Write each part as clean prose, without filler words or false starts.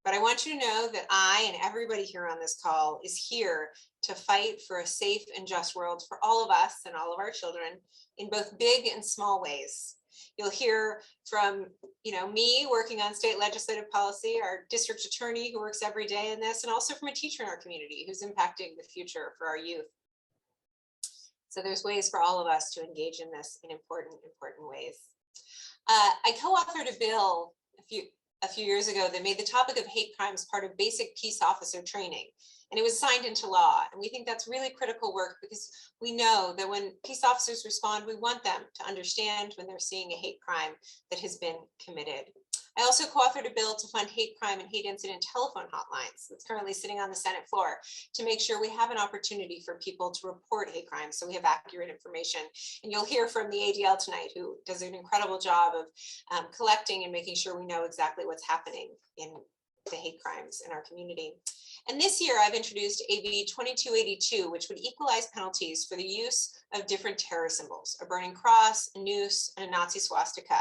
But I want you to know that I and everybody here on this call is here to fight for a safe and just world for all of us and all of our children in both big and small ways. You'll hear from, me working on state legislative policy, our district attorney who works every day in this, and also from a teacher in our community who's impacting the future for our youth. So there's ways for all of us to engage in this in important ways. I co-authored a bill a few years ago that made the topic of hate crimes part of basic peace officer training. And it was signed into law. And we think that's really critical work because we know that when peace officers respond, we want them to understand when they're seeing a hate crime that has been committed. I also co-authored a bill to fund hate crime and hate incident telephone hotlines that's currently sitting on the Senate floor to make sure we have an opportunity for people to report hate crimes so we have accurate information. And you'll hear from the ADL tonight, who does an incredible job of collecting and making sure we know exactly what's happening in the hate crimes in our community. And this year I've introduced AB 2282, which would equalize penalties for the use of different terror symbols, a burning cross, a noose, and a Nazi swastika.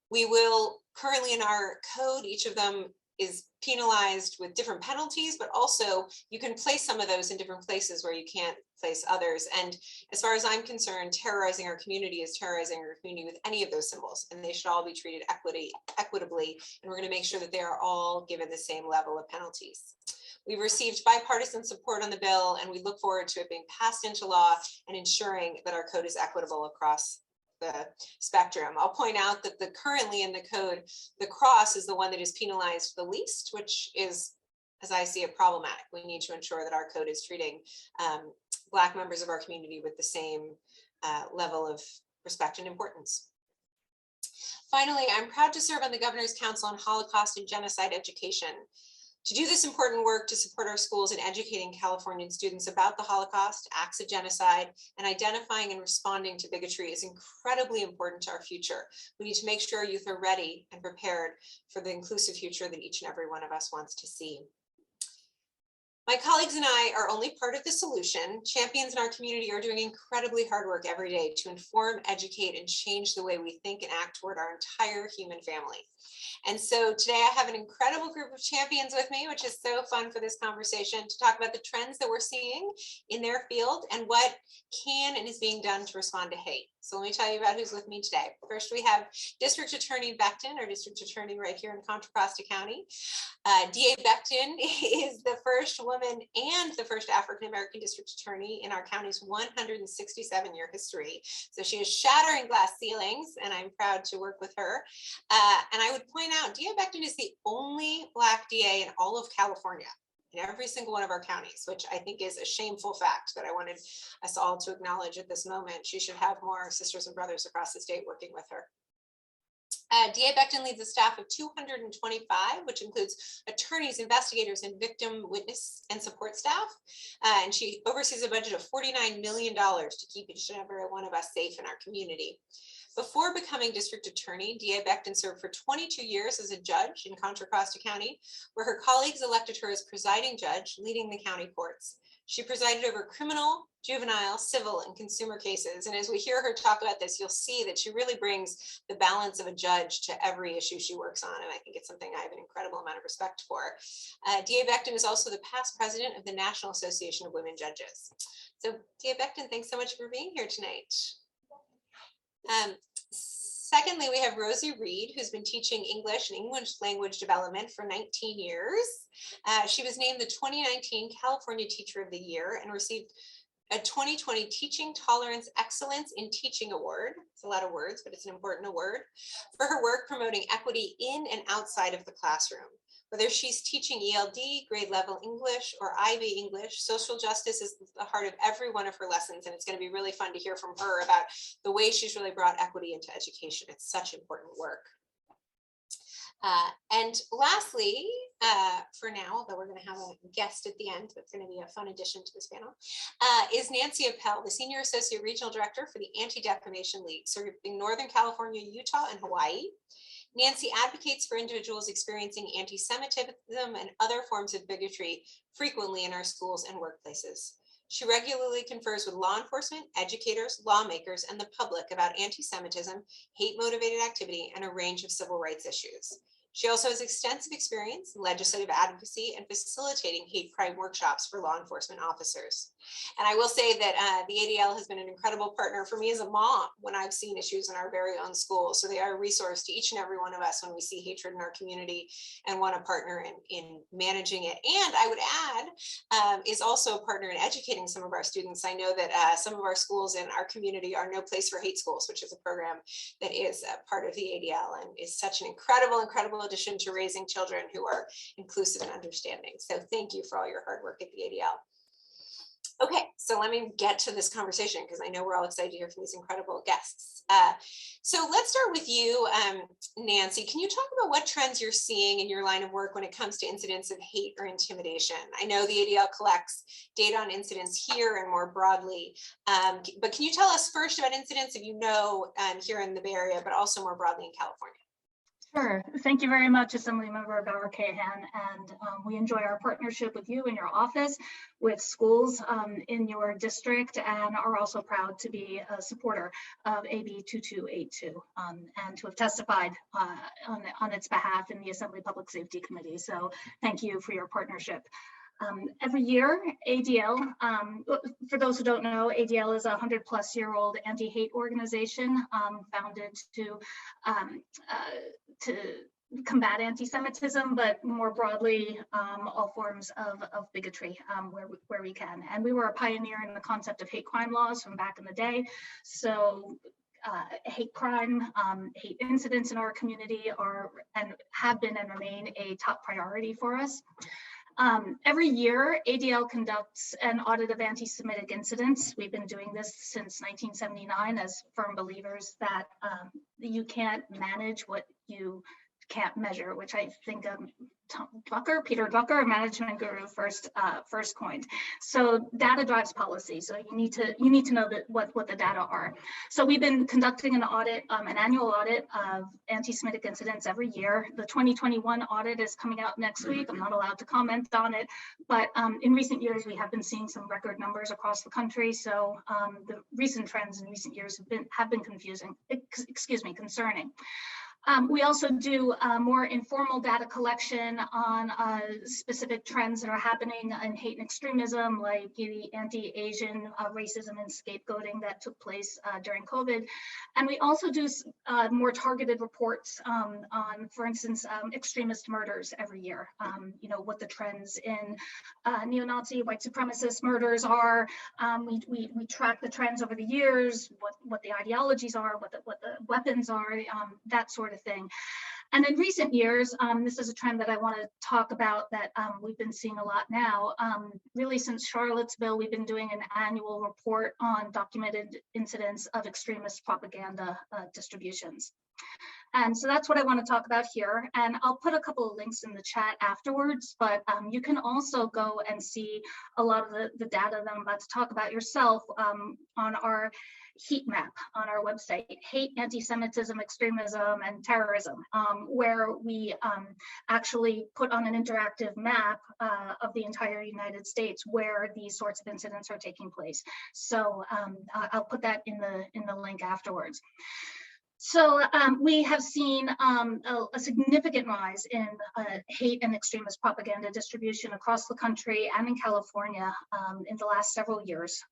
We will currently in our code, each of them is penalized with different penalties, but also you can place some of those in different places where you can't place others. And as far as I'm concerned, terrorizing our community is terrorizing our community with any of those symbols, and they should all be treated equitably. And we're going to make sure that they are all given the same level of penalties. We've received bipartisan support on the bill, and we look forward to it being passed into law and ensuring that our code is equitable across the spectrum. I'll point out that currently in the code, the cross is the one that is penalized the least, which is, as I see it, problematic. We need to ensure that our code is treating Black members of our community with the same level of respect and importance. Finally, I'm proud to serve on the Governor's Council on Holocaust and Genocide Education. To do this important work to support our schools in educating Californian students about the Holocaust, acts of genocide, and identifying and responding to bigotry is incredibly important to our future. We need to make sure our youth are ready and prepared for the inclusive future that each and every one of us wants to see. My colleagues and I are only part of the solution. Champions in our community are doing incredibly hard work every day to inform, educate, and change the way we think and act toward our entire human family. And so today I have an incredible group of champions with me, which is so fun for this conversation, to talk about the trends that we're seeing in their field and what can and is being done to respond to hate. So let me tell you about who's with me today. First, we have District Attorney Becton, our district attorney right here in Contra, Costa County. DA Becton is the first woman and the first African-American district attorney in our county's 167-year history. So she is shattering glass ceilings, and I'm proud to work with her. And I would point out, DA Becton is the only Black DA in all of California, in every single one of our counties, which I think is a shameful fact that I wanted us all to acknowledge at this moment. She should have more sisters and brothers across the state working with her. DA Becton leads a staff of 225, which includes attorneys, investigators, and victim witness and support staff. And she oversees a budget of $49 million to keep each and every one of us safe in our community. Before becoming district attorney, DA Becton served for 22 years as a judge in Contra Costa County, where her colleagues elected her as presiding judge, leading the county courts. She presided over criminal, juvenile, civil, and consumer cases. And as we hear her talk about this, you'll see that she really brings the balance of a judge to every issue she works on. And I think it's something I have an incredible amount of respect for. DA Becton is also the past president of the National Association of Women Judges. So DA Becton, thanks so much for being here tonight. Secondly, we have Rosy Reid, who's been teaching English and English language development for 19 years. She was named the 2019 California Teacher of the Year and received a 2020 Teaching Tolerance Excellence in Teaching Award. It's a lot of words, but it's an important award for her work promoting equity in and outside of the classroom. Whether she's teaching ELD, grade level English, or IB English, social justice is the heart of every one of her lessons, and it's going to be really fun to hear from her about the way she's really brought equity into education. It's such important work. And lastly, for now, although we're going to have a guest at the end, that's going to be a fun addition to this panel, is Nancy Appel, the Senior Associate Regional Director for the Anti-Defamation League, serving Northern California, Utah, and Hawaii. Nancy advocates for individuals experiencing anti-Semitism and other forms of bigotry frequently in our schools and workplaces. She regularly confers with law enforcement, educators, lawmakers, and the public about anti-Semitism, hate-motivated activity, and a range of civil rights issues. She also has extensive experience in legislative advocacy and facilitating hate crime workshops for law enforcement officers. And I will say that the ADL has been an incredible partner for me as a mom when I've seen issues in our very own schools. So they are a resource to each and every one of us when we see hatred in our community and want to partner in managing it. And I would add, is also a partner in educating some of our students. I know that some of our schools in our community are No Place for Hate Schools, which is a program that is a part of the ADL and is such an incredible, incredible addition to raising children who are inclusive and understanding. So thank you for all your hard work at the ADL. Okay, so let me get to this conversation because I know we're all excited to hear from these incredible guests. So let's start with you, Nancy. Can you talk about what trends you're seeing in your line of work when it comes to incidents of hate or intimidation? I know the ADL collects data on incidents here and more broadly, but can you tell us first about incidents if you know here in the Bay Area, but also more broadly in California? Sure. Thank you very much, Assemblymember Bauer-Kahan. And we enjoy our partnership with you in your office, with schools in your district, and are also proud to be a supporter of AB 2282 and to have testified on its behalf in the Assembly Public Safety Committee. So thank you for your partnership. Every year, ADL, for those who don't know, ADL is a 100-plus-year-old anti-hate organization founded to combat anti-Semitism, but more broadly, all forms of bigotry where we can. And we were a pioneer in the concept of hate crime laws from back in the day. So hate crime, hate incidents in our community are and have been and remain a top priority for us. Every year, ADL conducts an audit of anti-Semitic incidents. We've been doing this since 1979 as firm believers that you can't manage what you can't measure, which I think Peter Drucker, a management guru, first coined. So data drives policy. So you need to know that what the data are. So we've been conducting an audit, an annual audit of anti-Semitic incidents every year. The 2021 audit is coming out next week. I'm not allowed to comment on it, but in recent years we have been seeing some record numbers across the country. So the recent trends in recent years have been concerning. We also do more informal data collection on specific trends that are happening in hate and extremism, like the anti-Asian racism and scapegoating that took place during COVID. And we also do more targeted reports on, for instance, extremist murders every year. You know, what the trends in neo-Nazi white supremacist murders are. We track the trends over the years, what the ideologies are, what the weapons are, that sort of thing. And in recent years, this is a trend that I want to talk about that we've been seeing a lot now. Really since Charlottesville, we've been doing an annual report on documented incidents of extremist propaganda distributions. And so that's what I want to talk about here. And I'll put a couple of links in the chat afterwards, but you can also go and see a lot of the data that I'm about to talk about yourself on our heat map on our website, Hate, Anti-Semitism, Extremism, and Terrorism, where we actually put on an interactive map of the entire United States where these sorts of incidents are taking place. So I'll put that in the link afterwards. So we have seen a significant rise in hate and extremist propaganda distribution across the country and in California in the last several years.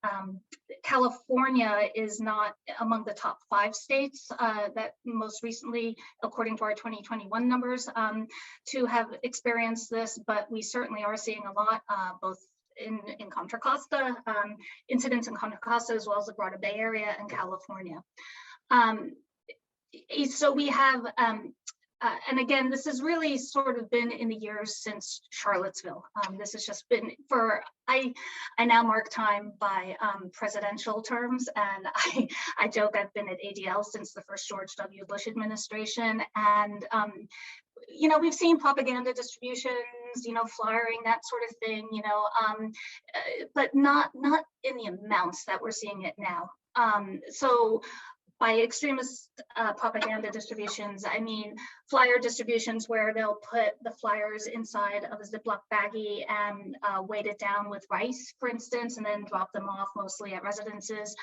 California is not among the top 5 states that most recently, according to our 2021 numbers, to have experienced this, but we certainly are seeing a lot, both in Contra Costa, incidents in Contra Costa, as well as the broader Bay Area and California. So we have, and again, this has really sort of been in the years since Charlottesville. This has just been I now mark time by presidential terms, and I joke I've been at ADL since the first George W. Bush administration. And, you know, we've seen propaganda distributions, you know, flyering, that sort of thing, you know, but not in the amounts that we're seeing it now. So by extremist propaganda distributions, I mean flyer distributions where they'll put the flyers inside of a Ziploc baggie and weight it down with rice, for instance, and then drop them off mostly at residences.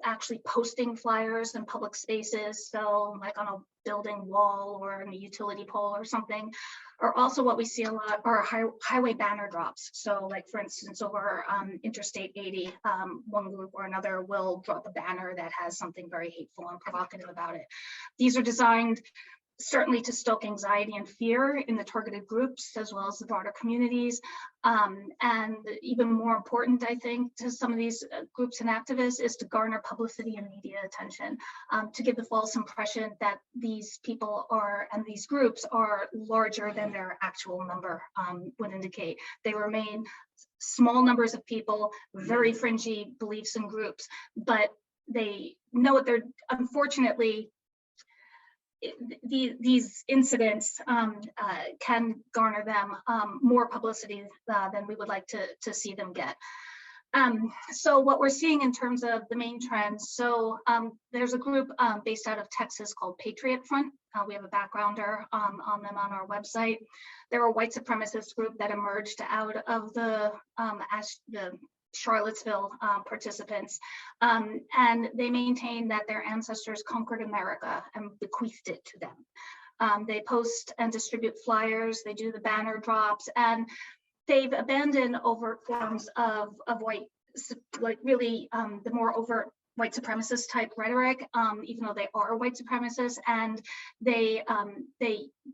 Actually posting flyers in public spaces, so like on a building wall or in a utility pole or something, or also what we see a lot are highway banner drops. So like, for instance, over Interstate 80, one group or another will drop a banner that has something very hateful and provocative about it. These are designed certainly to stoke anxiety and fear in the targeted groups as well as the broader communities. And even more important, I think, to some of these groups and activists is to garner publicity and media attention, to give the false impression that these people are, and these groups are larger than their actual number would indicate. They remain small numbers of people, very fringy beliefs and groups, but they know what they're, unfortunately, these incidents can garner them more publicity than we would like to see them get. So what we're seeing in terms of the main trends, so there's a group based out of Texas called Patriot Front. We have a backgrounder on them on our website. They're a white supremacist group that emerged out of the Charlottesville participants, and they maintain that their ancestors conquered America and bequeathed it to them. They post and distribute flyers, they do the banner drops, and they've abandoned overt forms of white, like really the more overt white supremacist type rhetoric, even though they are white supremacists, and they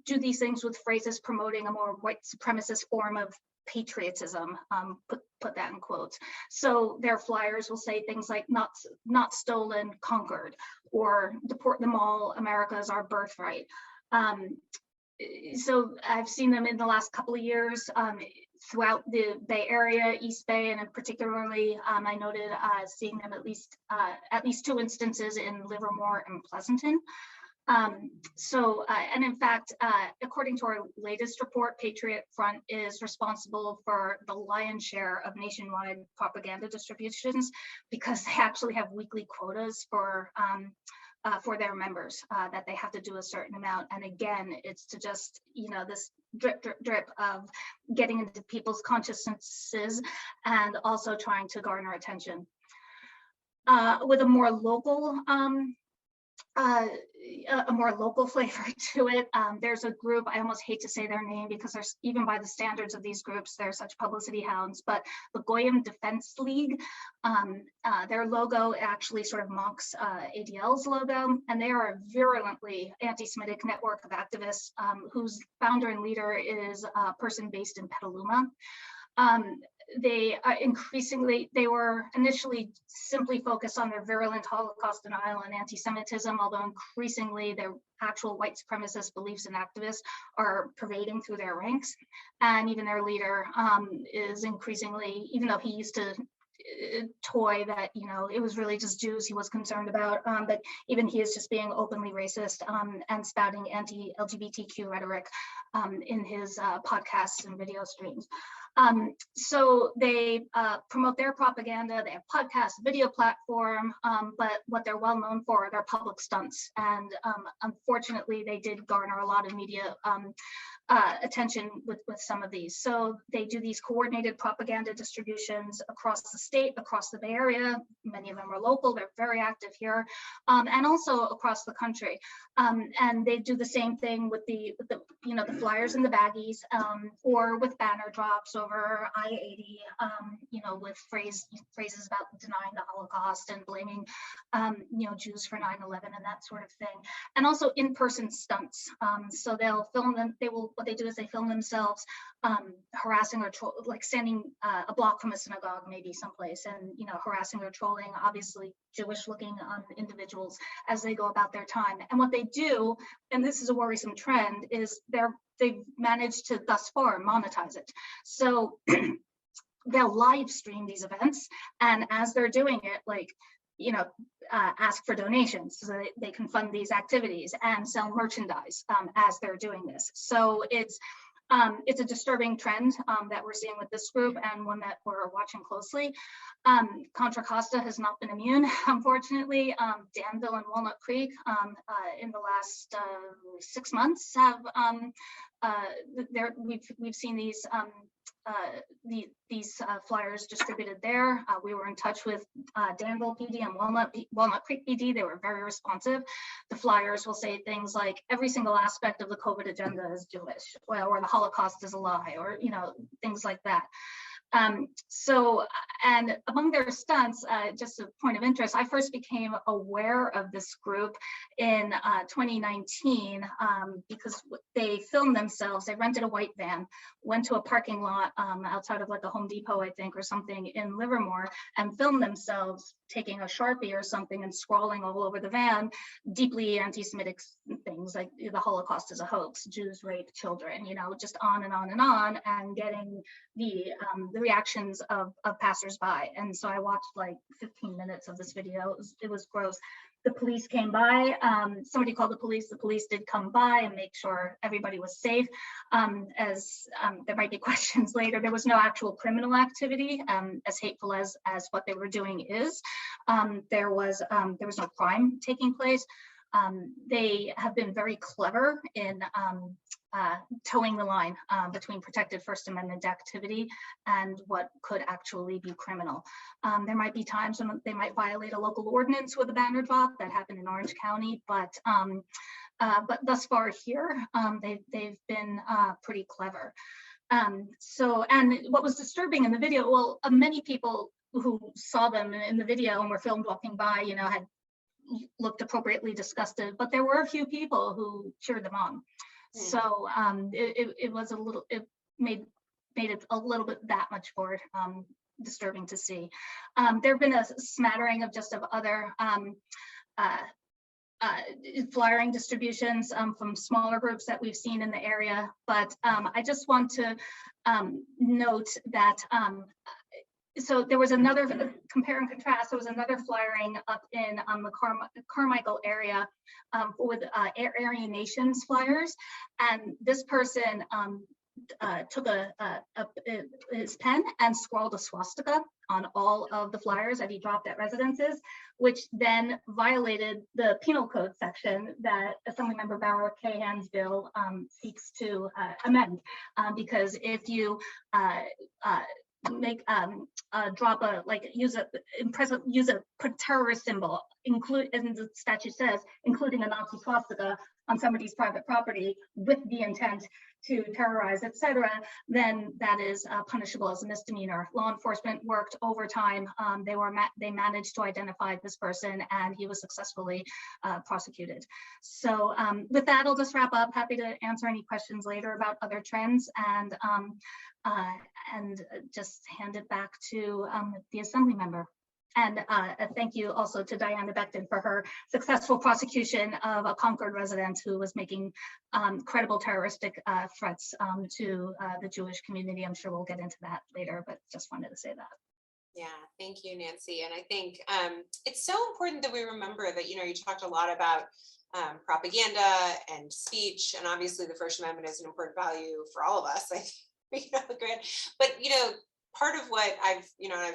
do these things with phrases promoting a more white supremacist form of patriotism, put that in quotes. So their flyers will say things like not stolen, conquered, or deport them all, America is our birthright. So I've seen them in the last couple of years throughout the Bay Area, East Bay, and particularly I noted seeing them at least 2 instances in Livermore and Pleasanton. And in fact, according to our latest report, Patriot Front is responsible for the lion's share of nationwide propaganda distributions because they actually have weekly quotas for their members that they have to do a certain amount. And again, it's to just, this drip, drip, drip of getting into people's consciousnesses and also trying to garner attention. With a more local flavor to it. There's a group, I almost hate to say their name because there's, even by the standards of these groups, they're such publicity hounds, but the Goyim Defense League, their logo actually sort of mocks ADL's logo, and they are a virulently anti-Semitic network of activists whose founder and leader is a person based in Petaluma. They they were initially simply focused on their virulent Holocaust denial and anti-Semitism, although increasingly their actual white supremacist beliefs and activists are pervading through their ranks. And even their leader is increasingly, even though he used to toy that, it was really just Jews he was concerned about, but even he is just being openly racist and spouting anti-LGBTQ rhetoric in his podcasts and video streams. So they promote their propaganda, they have podcasts, video platform, but what they're well known for are their public stunts. And unfortunately, they did garner a lot of media attention with some of these. So they do these coordinated propaganda distributions across the state, across the Bay Area. Many of them are local, they're very active here, and also across the country. And they do the same thing with the flyers and the baggies, or with banner drops over I-80, with phrases about denying the Holocaust and blaming, Jews for 9/11 and that sort of thing. And also in-person stunts. So they'll film them. What they do is they film themselves harassing or like standing a block from a synagogue, maybe someplace, and harassing or trolling obviously Jewish-looking individuals as they go about their time. And what they do, and this is a worrisome trend, is they've managed to thus far monetize it. So they'll live stream these events, and as they're doing it, ask for donations so that they can fund these activities and sell merchandise as they're doing this. So it's a disturbing trend that we're seeing with this group, and one that we're watching closely. Contra Costa has not been immune, unfortunately. Danville and Walnut Creek in the last 6 months have we've seen these these flyers distributed there. We were in touch with Danville PD and Walnut Creek PD. They were very responsive. The flyers will say things like every single aspect of the COVID agenda is Jewish, well, or the Holocaust is a lie, or things like that. And among their stunts, just a point of interest, I first became aware of this group in 2019 because they filmed themselves. They rented a white van, went to a parking lot outside of like a Home Depot, I think, or something in Livermore, and filmed themselves taking a Sharpie or something and scrawling all over the van deeply anti-Semitic things like the Holocaust is a hoax, Jews rape children, just on and on and on, and getting the reactions of passersby. And so I watched like 15 minutes of this video. It was gross. The police came by. Somebody called the police. The police did come by and make sure everybody was safe. As there might be questions later, there was no actual criminal activity, as hateful as what they were doing is. There was no crime taking place. They have been very clever in towing the line between protected First Amendment activity and what could actually be criminal. There might be times when they might violate a local ordinance with a banner drop. That happened in Orange County, but thus far here, they've been pretty clever. And what was disturbing in the video, well, many people who saw them in the video and were filmed walking by, had looked appropriately disgusted, but there were a few people who cheered them on. So it was a little, it made it a little bit that much more disturbing to see. There have been a smattering of other flyering distributions from smaller groups that we've seen in the area, but I just want to note that so there was another, compare and contrast, there was another flyering up in the Carmichael area with Aryan Nations flyers. And this person took his pen and scrawled a swastika on all of the flyers that he dropped at residences, which then violated the penal code section that Assemblymember Bauer-Kahan's bill seeks to amend. Because if you use a terrorist symbol, include, as the statute says, including a Nazi swastika on somebody's private property with the intent to terrorize, etc., then that is punishable as a misdemeanor. Law enforcement worked overtime. They managed to identify this person, and he was successfully prosecuted. So with that, I'll just wrap up. Happy to answer any questions later about other trends, and just hand it back to the Assembly member. And thank you also to Diana Becton for her successful prosecution of a Concord resident who was making credible terroristic threats to the Jewish community. I'm sure we'll get into that later, but just wanted to say that. Yeah, thank you, Nancy. And I think it's so important that we remember that, you talked a lot about propaganda and speech, and obviously the First Amendment is an important value for all of us. I think, but part of what I've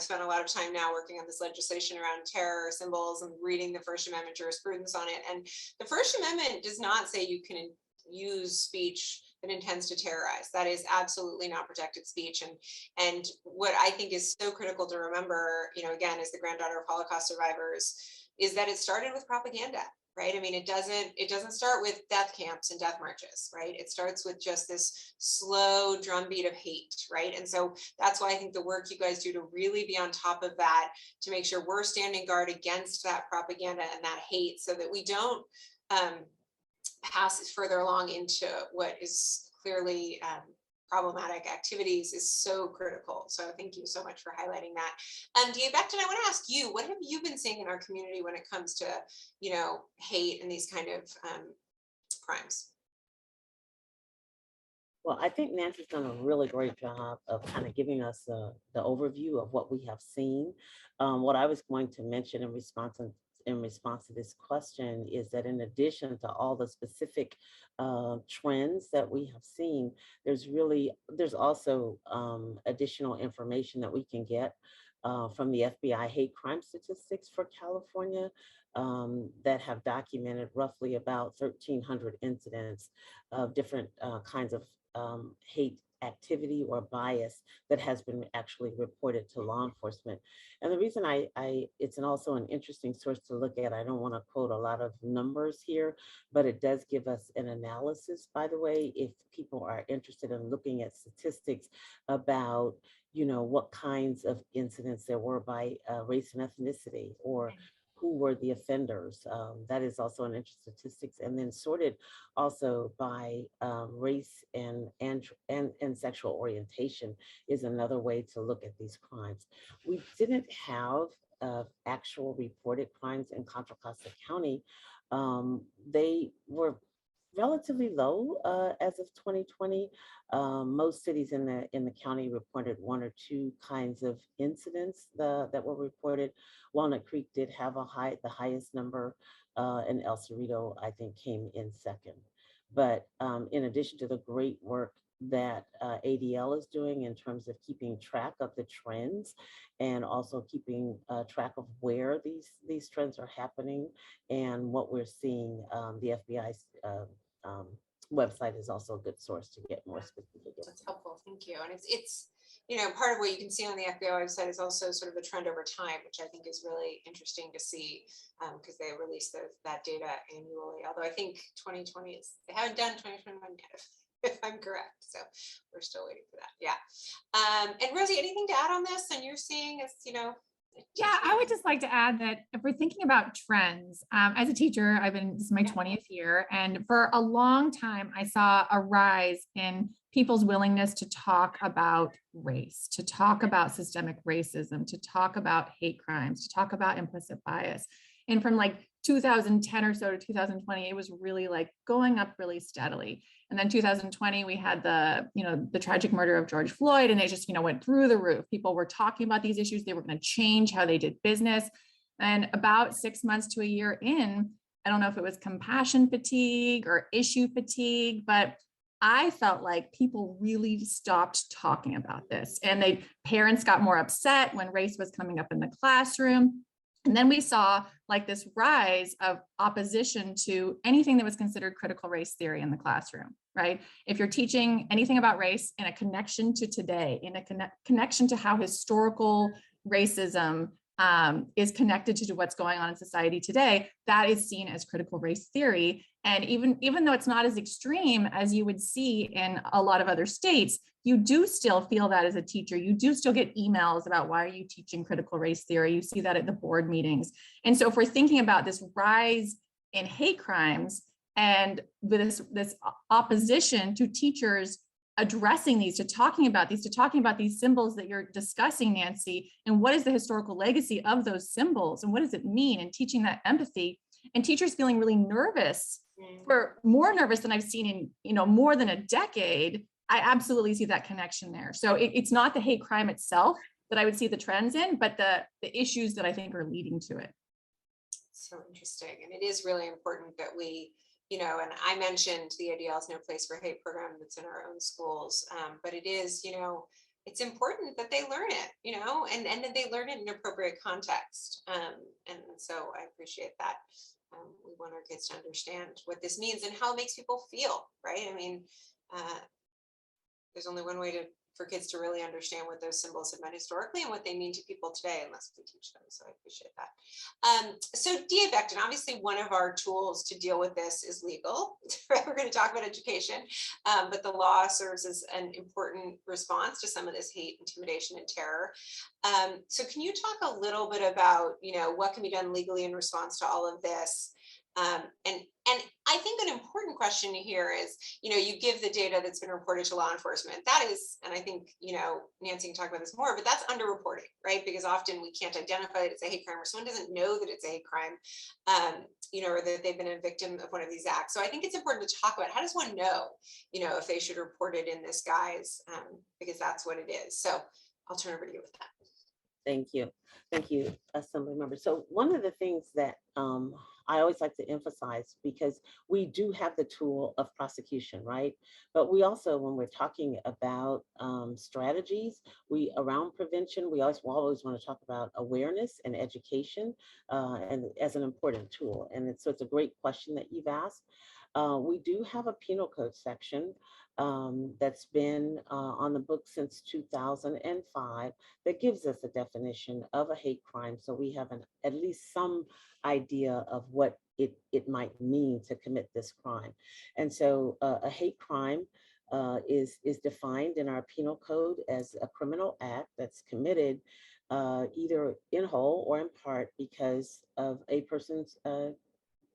spent a lot of time now working on this legislation around terror symbols and reading the First Amendment jurisprudence on it. And the First Amendment does not say you can use speech that intends to terrorize. That is absolutely not protected speech. And what I think is so critical to remember, again, as the granddaughter of Holocaust survivors, is that it started with propaganda. Right? I mean, it doesn't start with death camps and death marches, right? It starts with just this slow drumbeat of hate, right? And so that's why I think the work you guys do to really be on top of that, to make sure we're standing guard against that propaganda and that hate, so that we don't pass further along into what is clearly problematic activities, is so critical. So thank you so much for highlighting that. Diana Becton, I want to ask you, what have you been seeing in our community when it comes to, hate and these kind of crimes? Well, I think Nancy's done a really great job of kind of giving us the overview of what we have seen. What I was going to mention in response to this question is that in addition to all the specific trends that we have seen, there's also additional information that we can get from the FBI hate crime statistics for California that have documented roughly about 1,300 incidents of different kinds of hate activity or bias that has been actually reported to law enforcement. And the reason it's also an interesting source to look at, I don't want to quote a lot of numbers here, but it does give us an analysis, by the way, if people are interested in looking at statistics about, what kinds of incidents there were by race and ethnicity, or who were the offenders. That is also an interesting statistics, and then sorted also by race and sexual orientation is another way to look at these crimes. We didn't have actual reported crimes in Contra Costa County. They were relatively low as of 2020. Most cities in the county reported one or two kinds of incidents that were reported. Walnut Creek did have the highest number, and El Cerrito, I think, came in second. But in addition to the great work that ADL is doing in terms of keeping track of the trends and also keeping track of where these trends are happening and what we're seeing, the FBI's website is also a good source to get more specific. That's helpful, thank you. And it's part of what you can see on the FBI website is also sort of a trend over time, which I think is really interesting to see, because they release that data annually. Although I think 2020 they haven't done 2021 yet, if I'm correct. So we're still waiting for that. Yeah. And Rosy, anything to add on this? And you're seeing as Yeah, I would just like to add that if we're thinking about trends, as a teacher, this is my 20th year, and for a long time, I saw a rise in people's willingness to talk about race, to talk about systemic racism, to talk about hate crimes, to talk about implicit bias. And from like 2010 or so to 2020, it was really like going up really steadily. And then 2020, we had the tragic murder of George Floyd, and it just, went through the roof. People were talking about these issues. They were going to change how they did business. And about 6 months to a year in, I don't know if it was compassion fatigue or issue fatigue, but I felt like people really stopped talking about this. And parents got more upset when race was coming up in the classroom. And then we saw like this rise of opposition to anything that was considered critical race theory in the classroom, right? If you're teaching anything about race in a connection to today, in a connection to how historical racism is connected to what's going on in society today, that is seen as critical race theory. And even though it's not as extreme as you would see in a lot of other states, you do still feel that as a teacher. You do still get emails about why are you teaching critical race theory? You see that at the board meetings. And so if we're thinking about this rise in hate crimes and this opposition to teachers addressing these, to talking about these symbols that you're discussing, Nancy, and what is the historical legacy of those symbols and what does it mean, and teaching that empathy, and teachers feeling really nervous, or more nervous than I've seen in more than a decade, I absolutely see that connection there. So it's not the hate crime itself that I would see the trends in, but the issues that I think are leading to it. So interesting. And it is really important that we, and I mentioned the ADL's No Place for Hate program that's in our own schools, but it is, it's important that they learn it, and that they learn it in appropriate context. And so I appreciate that. We want our kids to understand what this means and how it makes people feel, right? I mean, there's only one way for kids to really understand what those symbols have meant historically and what they mean to people today, unless we teach them. So I appreciate that. So Diana Becton, obviously one of our tools to deal with this is legal. We're going to talk about education, but the law serves as an important response to some of this hate, intimidation, and terror. So can you talk a little bit about, what can be done legally in response to all of this? And I think an important question here is, you give the data that's been reported to law enforcement. That is, and I think, Nancy can talk about this more, but that's underreporting, right? Because often we can't identify that it's a hate crime, or someone doesn't know that it's a hate crime, or that they've been a victim of one of these acts. So I think it's important to talk about, how does one know, if they should report it in this guise, because that's what it is. So I'll turn over to you with that. Thank you. Thank you, Assembly Member. So one of the things that I always like to emphasize, because we do have the tool of prosecution, right? But we also, when we're talking about strategies, around prevention, we always want to talk about awareness and education and as an important tool. And so it's a great question that you've asked. We do have a penal code section that's been on the book since 2005 that gives us a definition of a hate crime. So we have at least some idea of what it might mean to commit this crime. And so a hate crime is defined in our penal code as a criminal act that's committed either in whole or in part because of a person's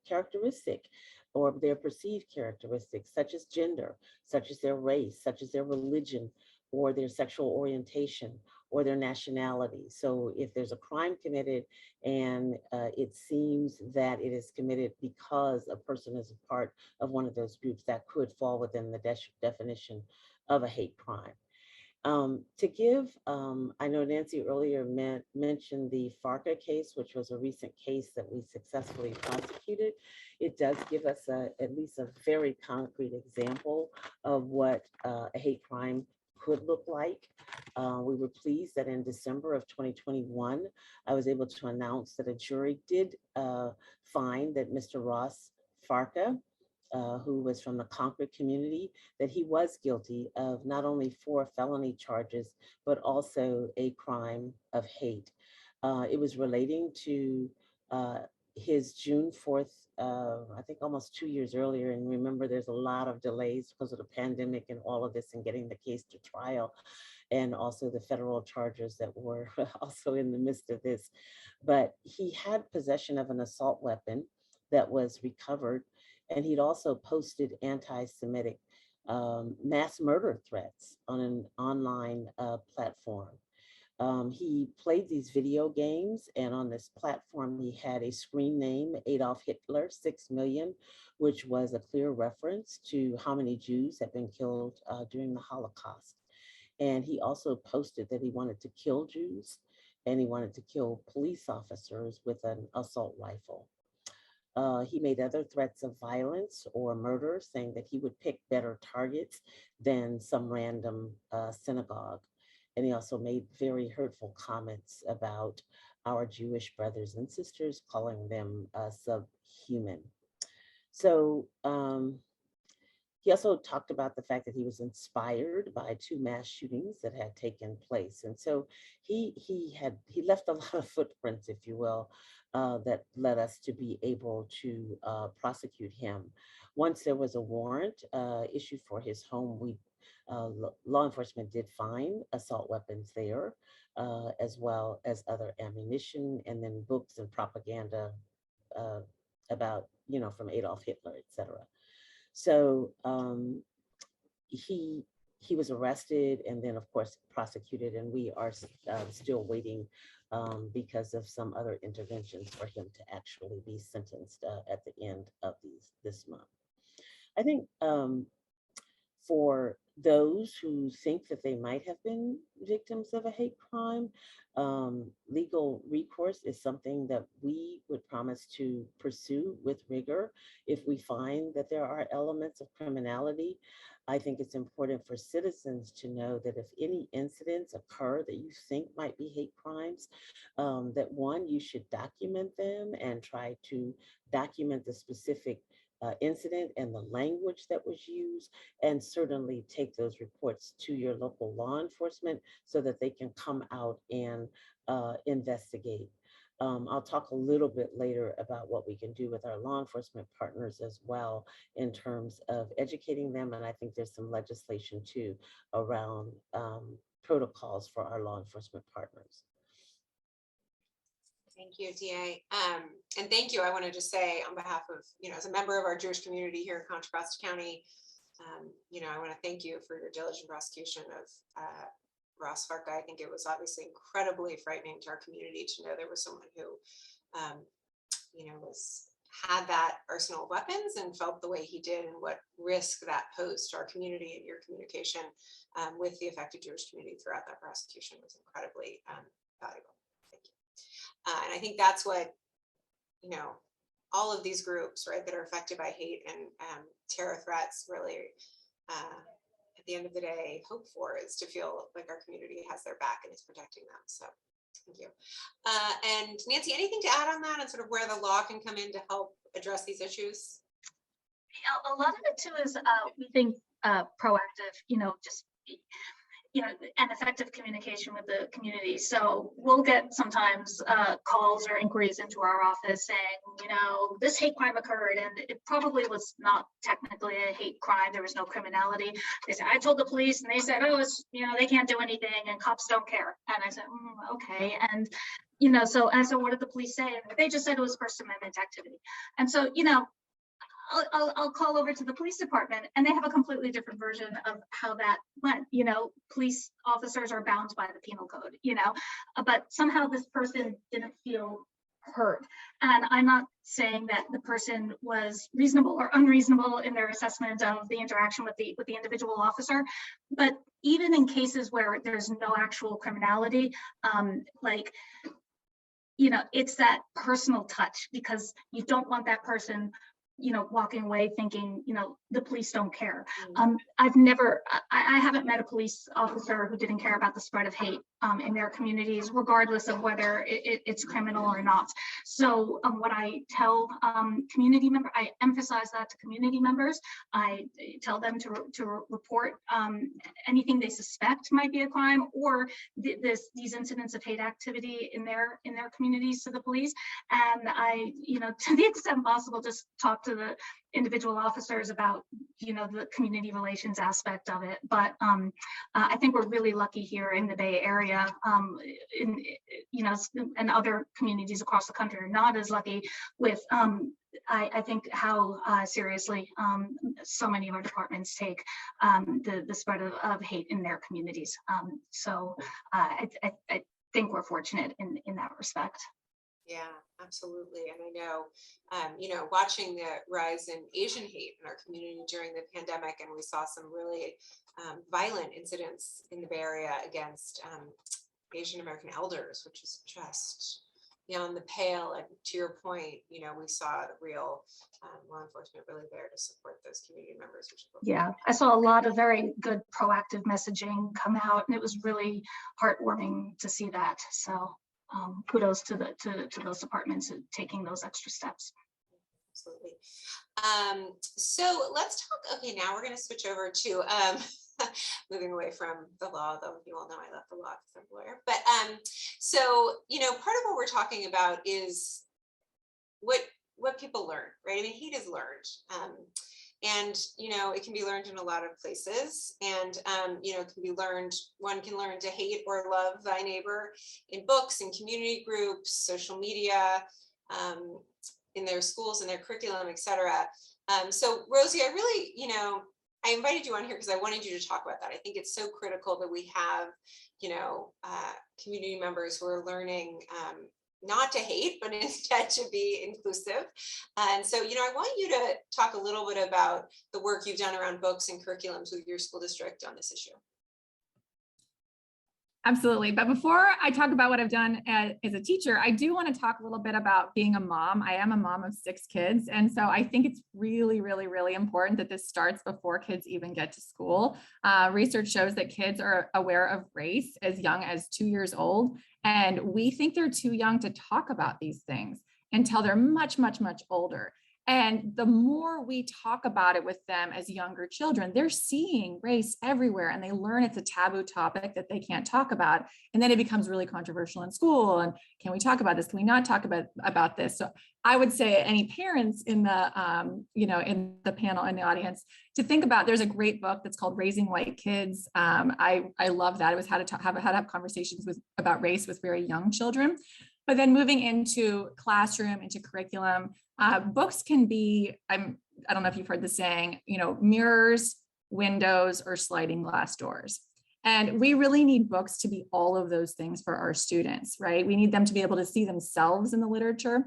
characteristic or their perceived characteristics, such as gender, such as their race, such as their religion, or their sexual orientation, or their nationality. So if there's a crime committed and it seems that it is committed because a person is a part of one of those groups, that could fall within the definition of a hate crime. To give, I know Nancy earlier mentioned the FARCA case, which was a recent case that we successfully prosecuted. It does give us at least a very concrete example of what a hate crime could look like. We were pleased that in December of 2021, I was able to announce that a jury did find that Mr. Ross Farka, who was from the Contra community, that he was guilty of not only 4 felony charges, but also a crime of hate. It was relating to his June 4th, I think almost 2 years earlier. And remember, there's a lot of delays because of the pandemic and all of this and getting the case to trial, and also the federal charges that were also in the midst of this. But he had possession of an assault weapon that was recovered. And he'd also posted anti-Semitic mass murder threats on an online platform. He played these video games, and on this platform, he had a screen name, Adolf Hitler, 6 million, which was a clear reference to how many Jews had been killed during the Holocaust. And he also posted that he wanted to kill Jews and he wanted to kill police officers with an assault rifle. He made other threats of violence or murder, saying that he would pick better targets than some random synagogue. And he also made very hurtful comments about our Jewish brothers and sisters, calling them subhuman. So he also talked about the fact that he was inspired by 2 mass shootings that had taken place. And so he left a lot of footprints, if you will, that led us to be able to prosecute him. Once there was a warrant issued for his home, law enforcement did find assault weapons there, as well as other ammunition, and then books and propaganda about, from Adolf Hitler, et cetera. So he was arrested and then, of course, prosecuted, and we are still waiting because of some other interventions for him to actually be sentenced at the end of this month. I think for those who think that they might have been victims of a hate crime, legal recourse is something that we would promise to pursue with rigor if we find that there are elements of criminality. I think it's important for citizens to know that if any incidents occur that you think might be hate crimes, that one, you should document them and try to document the specific incident and the language that was used, and certainly take those reports to your local law enforcement so that they can come out and investigate. I'll talk a little bit later about what we can do with our law enforcement partners as well in terms of educating them. And I think there's some legislation too around protocols for our law enforcement partners. Thank you, DA. And thank you. I want to just say on behalf of, as a member of our Jewish community here in Contra Costa County, I want to thank you for your diligent prosecution of Ross Farka. I think it was obviously incredibly frightening to our community to know there was someone who, had that arsenal of weapons and felt the way he did, and what risk that posed to our community. And your communication with the affected Jewish community throughout that prosecution was incredibly valuable. Thank you. And I think that's what, all of these groups, right, that are affected by hate and terror threats really, at the end of the day, hope for, is to feel like our community has their back and is protecting them. So thank you. And Nancy, anything to add on that and sort of where the law can come in to help address these issues? A lot of it too is we think proactive, just and effective communication with the community. So we'll get sometimes calls or inquiries into our office saying, this hate crime occurred, and it probably was not technically a hate crime. There was no criminality. They said, I told the police, and they said, oh, it's, they can't do anything, and cops don't care. And I said, okay. And so what did the police say? And they just said it was First Amendment activity. And so I'll call over to the police department, and they have a completely different version of how that went. Police officers are bound by the penal code, but somehow this person didn't feel heard. And I'm not saying that the person was reasonable or unreasonable in their assessment of the interaction with the individual officer, but even in cases where there's no actual criminality, it's that personal touch, because you don't want that person walking away thinking, the police don't care. I haven't met a police officer who didn't care about the spread of hate in their communities, regardless of whether it's criminal or not. So what I tell community members, I emphasize that to community members. I tell them to report anything they suspect might be a crime, or these incidents of hate activity in their communities to the police. And I, to the extent possible, just talk to the individual officers about, the community relations aspect of it. But I think we're really lucky here in the Bay Area, and other communities across the country are not as lucky with, I think, how seriously so many of our departments take the spread of hate in their communities. So I think we're fortunate in that respect. Yeah, absolutely. And I know, watching the rise in Asian hate in our community during the pandemic, and we saw some really violent incidents in the Bay Area against Asian American elders, which is just beyond the pale. And to your point, we saw the real law enforcement really there to support those community members. Yeah, I saw a lot of very good proactive messaging come out, and it was really heartwarming to see that. So kudos to those departments taking those extra steps. Absolutely. So let's talk. Okay, now we're going to switch over to moving away from the law, though you all know I love the law because I'm a lawyer. But so part of what we're talking about is what people learn, right? I mean, hate is learned. And, it can be learned in a lot of places, and, it can be learned, one can learn to hate or love thy neighbor in books, in community groups, social media, in their schools, in their curriculum, et cetera. So Rosy, I really, I invited you on here because I wanted you to talk about that. I think it's so critical that we have, community members who are learning, not to hate, but instead to be inclusive. And so, I want you to talk a little bit about the work you've done around books and curriculums with your school district on this issue. Absolutely. But before I talk about what I've done as a teacher, I do want to talk a little bit about being a mom. I am a mom of 6 kids. And so I think it's really, really, really important that this starts before kids even get to school. Research shows that kids are aware of race as young as 2 years old. And we think they're too young to talk about these things until they're much, much, much older. And the more we talk about it with them as younger children, they're seeing race everywhere, and they learn it's a taboo topic that they can't talk about. And then it becomes really controversial in school. And can we talk about this? Can we not talk about this? So I would say any parents in the, in the panel, in the audience, to think about, there's a great book that's called Raising White Kids. I love that. It was how to have conversations about race with very young children. But then moving into classroom, into curriculum, books can be, I don't know if you've heard the saying, mirrors, windows, or sliding glass doors. And we really need books to be all of those things for our students, right? We need them to be able to see themselves in the literature.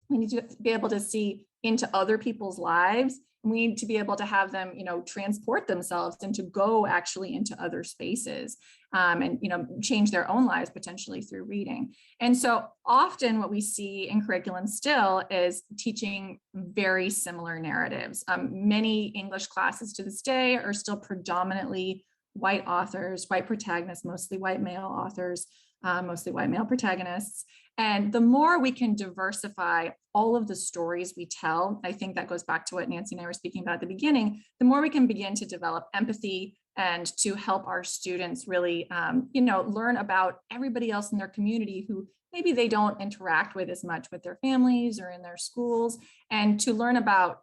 We need to be able to see into other people's lives. We need to be able to have them, transport themselves and to go actually into other spaces and, change their own lives potentially through reading. And so often what we see in curriculum still is teaching very similar narratives. Many English classes to this day are still predominantly white authors, white protagonists, mostly white male authors, mostly white male protagonists. And the more we can diversify all of the stories we tell, I think that goes back to what Nancy and I were speaking about at the beginning, the more we can begin to develop empathy and to help our students really, learn about everybody else in their community who maybe they don't interact with as much with their families or in their schools, and to learn about,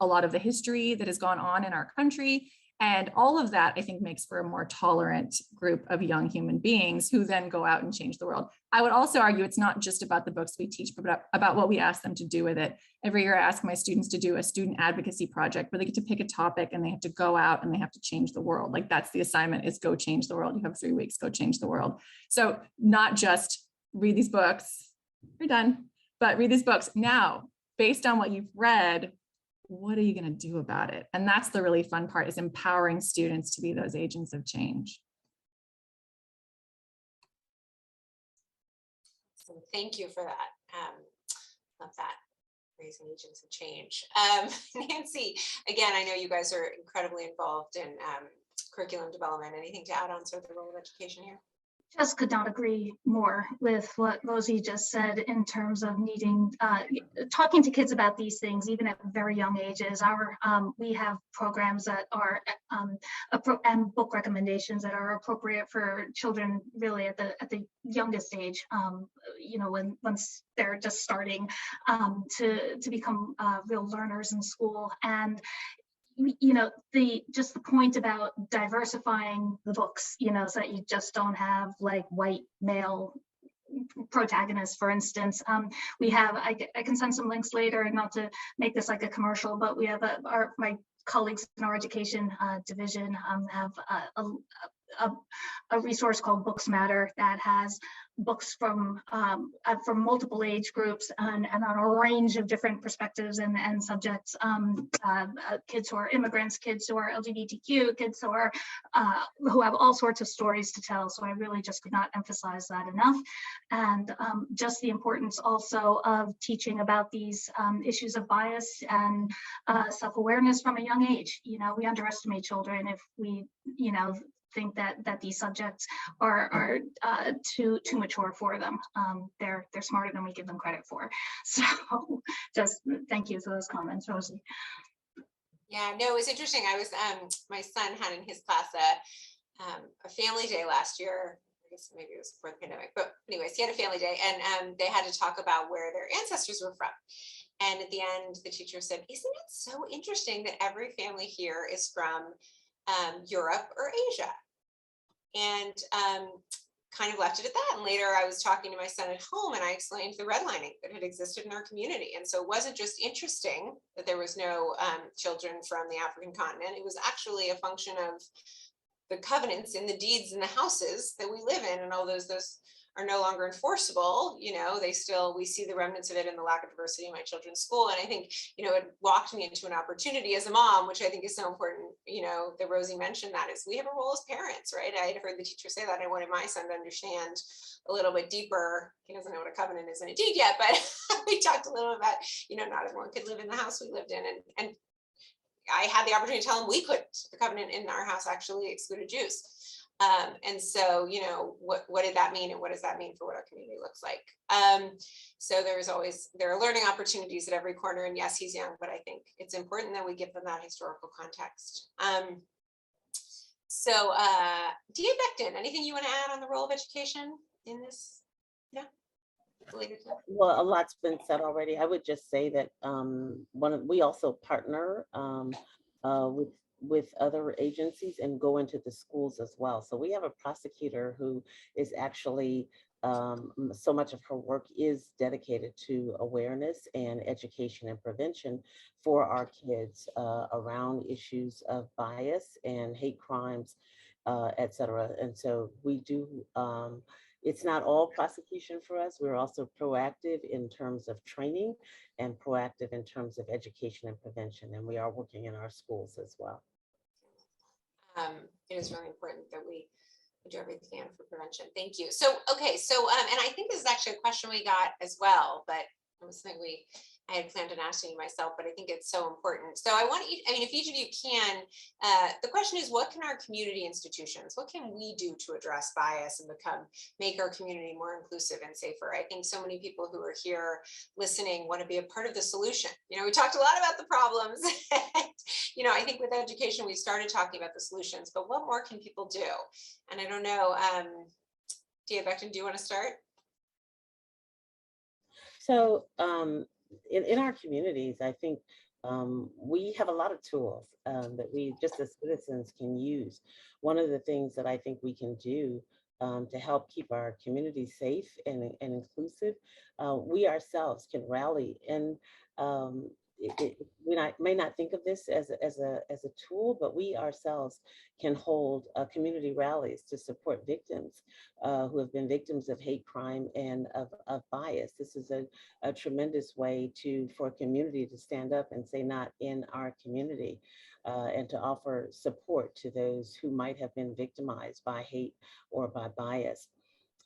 a lot of the history that has gone on in our country. And all of that, I think, makes for a more tolerant group of young human beings who then go out and change the world. I would also argue it's not just about the books we teach, but about what we ask them to do with it. Every year I ask my students to do a student advocacy project where they get to pick a topic and they have to go out and they have to change the world. Like, that's the assignment, is go change the world. You have 3 weeks, go change the world. So not just read these books, you're done, but read these books. Now, based on what you've read, what are you going to do about it? And that's the really fun part, is empowering students to be those agents of change. So thank you for that. Love that, raising agents of change. Nancy, again, I know you guys are incredibly involved in curriculum development. Anything to add on sort of the role of education here? Just could not agree more with what Rosy just said in terms of needing, talking to kids about these things, even at very young ages. We have programs that are, and book recommendations that are appropriate for children really at the youngest age, once they're just starting to become real learners in school. And the point about diversifying the books, so that you just don't have like white male protagonists, for instance. We have, I can send some links later, not to make this like a commercial, but we have my colleagues in our education division have a resource called Books Matter that has books from multiple age groups and on a range of different perspectives and subjects. Kids who are immigrants, kids who are LGBTQ, kids who have all sorts of stories to tell. So I really just could not emphasize that enough. And just the importance also of teaching about these issues of bias and self-awareness from a young age. We underestimate children if we, think that these subjects are too mature for them. They're smarter than we give them credit for. So just thank you for those comments, Rosy. Yeah, no, it was interesting. I was my son had in his class a family day last year. I guess maybe it was before the pandemic, but anyways, he had a family day, and they had to talk about where their ancestors were from. And at the end, the teacher said, "Isn't it so interesting that every family here is from Europe or Asia?" And kind of left it at that. And later I was talking to my son at home and I explained the redlining that had existed in our community. And so it wasn't just interesting that there was no children from the African continent. It was actually a function of the covenants in the deeds in the houses that we live in, and all those are no longer enforceable. We see the remnants of it in the lack of diversity in my children's school. And I think, it walked me into an opportunity as a mom, which I think is so important, that Rosy mentioned, that is we have a role as parents, right? I had heard the teacher say that. I wanted my son to understand a little bit deeper. He doesn't know what a covenant is in a deed yet, but we talked a little about, not everyone could live in the house we lived in. And I had the opportunity to tell him we couldn't. The covenant in our house actually excluded Jews. And so, what did that mean, and what does that mean for what our community looks like? So there are learning opportunities at every corner, and yes, he's young, but I think it's important that we give them that historical context. So Diana Becton, anything you want to add on the role of education in this? Yeah. Well, a lot's been said already. I would just say that we also partner with other agencies and go into the schools as well. So we have a prosecutor who is actually, so much of her work is dedicated to awareness and education and prevention for our kids around issues of bias and hate crimes, et cetera. And so we do, it's not all prosecution for us. We're also proactive in terms of training and proactive in terms of education and prevention. And we are working in our schools as well. It is really important that we do everything we can for prevention. Thank you. So, okay. So, and I think this is actually a question we got as well, but it was something we I had planned on asking you myself, but I think it's so important. So I want, I mean, if each of you can, the question is, what can our community institutions, what can we do to address bias and make our community more inclusive and safer? I think so many people who are here listening want to be a part of the solution. You know, we talked a lot about the problems. You know, I think with education, we started talking about the solutions, but what more can people do? And I don't know, Diana Becton, do you want to start? So in our communities, I think we have a lot of tools that we just as citizens can use. One of the things that I think we can do to help keep our community safe and inclusive, we ourselves can rally. And we may not think of this as a tool, but we ourselves can hold community rallies to support victims who have been victims of hate crime and of bias. This is a tremendous way for a community to stand up and say, not in our community, and to offer support to those who might have been victimized by hate or by bias.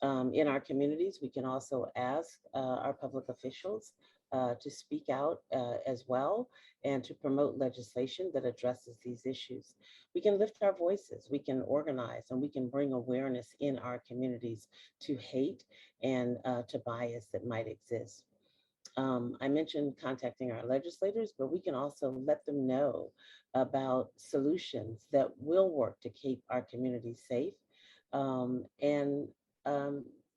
In our communities, we can also ask our public officials to speak out as well, and to promote legislation that addresses these issues. We can lift our voices, we can organize, and we can bring awareness in our communities to hate and to bias that might exist. I mentioned contacting our legislators, but we can also let them know about solutions that will work to keep our communities safe. And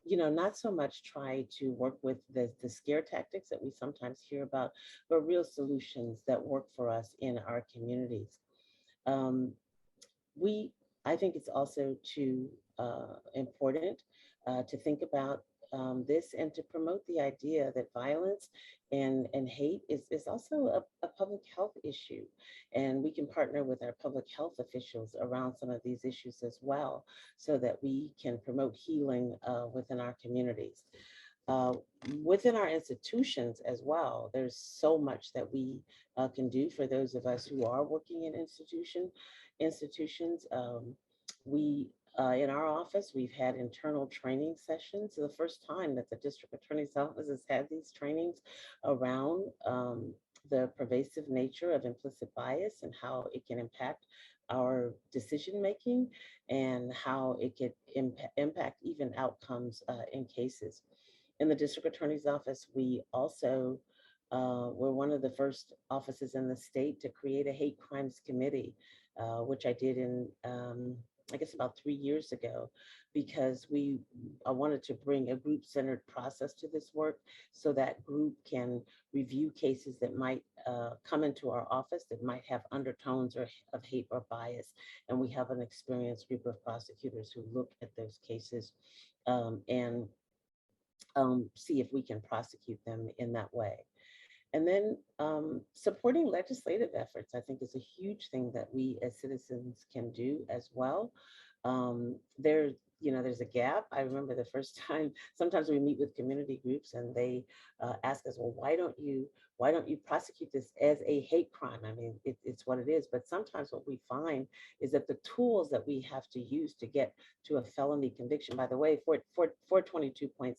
you know, not so much try to work with the scare tactics that we sometimes hear about, but real solutions that work for us in our communities. I think it's also important to think about this and to promote the idea that violence and hate is also a public health issue. And we can partner with our public health officials around some of these issues as well, so that we can promote healing within our communities. Within our institutions as well, there's so much that we can do for those of us who are working in institutions. In our office, we've had internal training sessions. So the first time that the district attorney's office has had these trainings around the pervasive nature of implicit bias and how it can impact our decision making and how it could impact even outcomes in cases. In the district attorney's office, we also were one of the first offices in the state to create a hate crimes committee, which I did in, I guess about 3 years ago, because I wanted to bring a group-centered process to this work, so that group can review cases that might come into our office that might have undertones of hate or bias. And we have an experienced group of prosecutors who look at those cases and see if we can prosecute them in that way. And then supporting legislative efforts, I think, is a huge thing that we as citizens can do as well. There's a gap. I remember the first time, sometimes we meet with community groups and they ask us, well, why don't you prosecute this as a hate crime? I mean, it's what it is. But sometimes what we find is that the tools that we have to use to get to a felony conviction, by the way, 422.6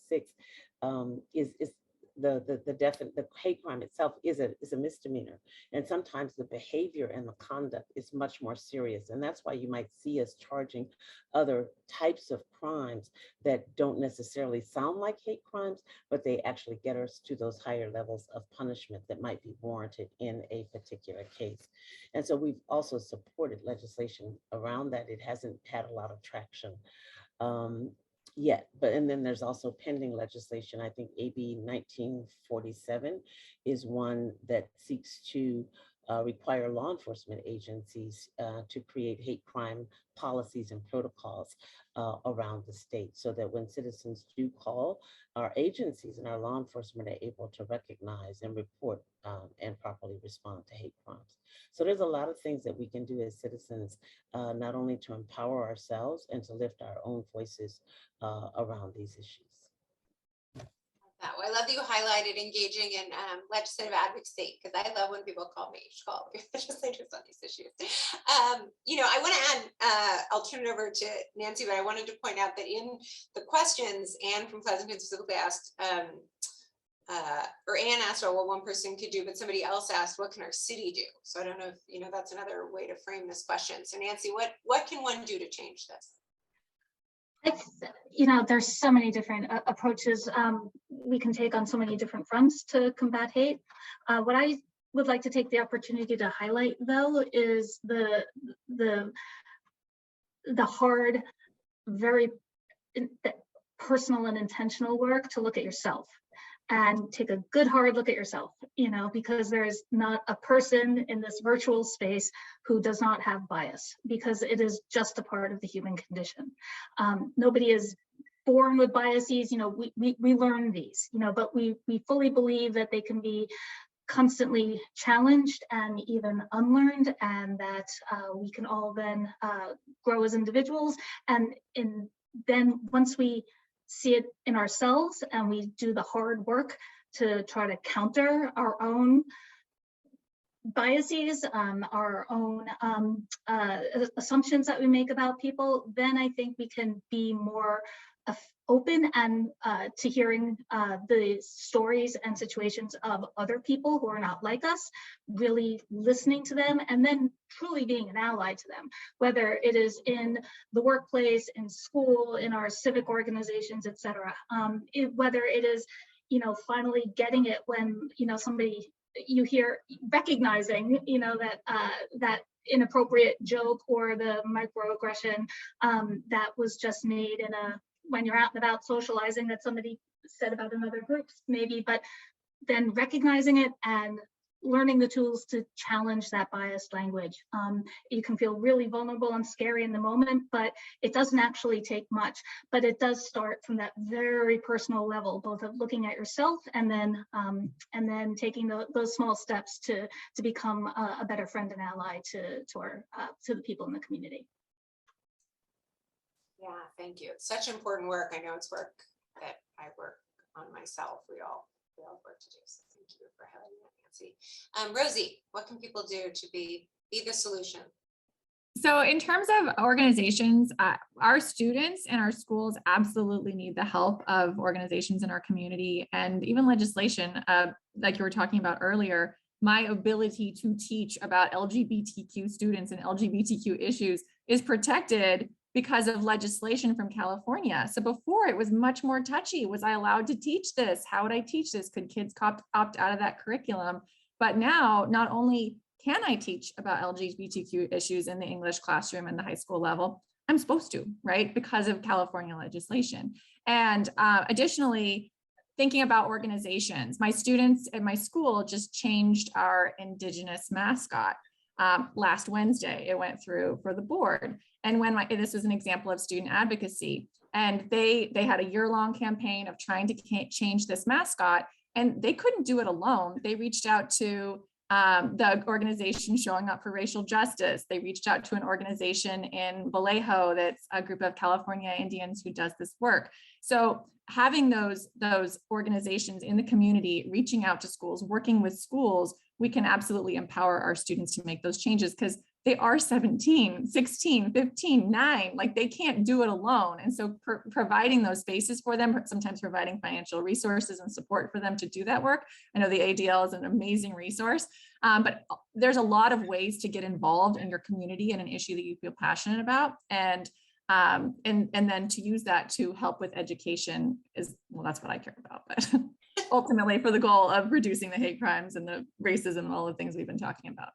is the hate crime itself is a misdemeanor. And sometimes the behavior and the conduct is much more serious. And that's why you might see us charging other types of crimes that don't necessarily sound like hate crimes, but they actually get us to those higher levels of punishment that might be warranted in a particular case. And so we've also supported legislation around that. It hasn't had a lot of traction yet, and then there's also pending legislation. I think AB 1947 is one that seeks to require law enforcement agencies to create hate crime policies and protocols around the state, so that when citizens do call, our agencies and our law enforcement are able to recognize and report and properly respond to hate crimes. So there's a lot of things that we can do as citizens, not only to empower ourselves and to lift our own voices around these issues. Well, I love that you highlighted engaging in legislative advocacy, because I love when people call me to call legislators on these issues. I want to add, I'll turn it over to Nancy, but I wanted to point out that in the questions, Anne from Pleasanton specifically asked, or Anne asked, oh, what one person could do, but somebody else asked, what can our city do? So I don't know if, you know, that's another way to frame this question. So Nancy, what can one do to change this? You know, there's so many different approaches we can take on so many different fronts to combat hate. What I would like to take the opportunity to highlight, though, is the hard, very personal and intentional work to look at yourself and take a good hard look at yourself, you know, because there is not a person in this virtual space who does not have bias, because it is just a part of the human condition. Nobody is born with biases, you know, we learn these, you know, but we fully believe that they can be constantly challenged and even unlearned, and that we can all then grow as individuals. And then once we see it in ourselves and we do the hard work to try to counter our own biases, our own assumptions that we make about people, then I think we can be more open and to hearing the stories and situations of other people who are not like us, really listening to them, and then truly being an ally to them, whether it is in the workplace, in school, in our civic organizations, etc. Whether it is, you know, finally getting it when, you know, somebody you hear recognizing, you know, that inappropriate joke or the microaggression that was just made in when you're out and about socializing that somebody said about another group, maybe, but then recognizing it and learning the tools to challenge that biased language. You can feel really vulnerable and scary in the moment, but it doesn't actually take much. But it does start from that very personal level, both of looking at yourself and then taking those small steps to become a better friend and ally to the people in the community. Yeah, thank you. It's such important work. I know it's work that I work on myself. We all work to do. So thank you for having that, Nancy. Rosie, what can people do to be the solution? So in terms of organizations, our students and our schools absolutely need the help of organizations in our community and even legislation. Like you were talking about earlier, my ability to teach about LGBTQ students and LGBTQ issues is protected because of legislation from California. So before it was much more touchy. Was I allowed to teach this? How would I teach this? Could kids opt out of that curriculum? But now, not only can I teach about LGBTQ issues in the English classroom and the high school level, I'm supposed to, right? Because of California legislation. And additionally, thinking about organizations, my students at my school just changed our Indigenous mascot. Last Wednesday, it went through for the board. And when this was an example of student advocacy, and they had a year-long campaign of trying to change this mascot, and they couldn't do it alone. They reached out to the organization Showing Up for Racial Justice. They reached out to an organization in Vallejo that's a group of California Indians who does this work. So having those organizations in the community, reaching out to schools, working with schools, we can absolutely empower our students to make those changes, because they are 17, 16, 15, 9, like they can't do it alone. And so providing those spaces for them, sometimes providing financial resources and support for them to do that work. I know the ADL is an amazing resource, but there's a lot of ways to get involved in your community and an issue that you feel passionate about. And then to use that to help with education is, well, that's what I care about, but ultimately for the goal of reducing the hate crimes and the racism and all the things we've been talking about.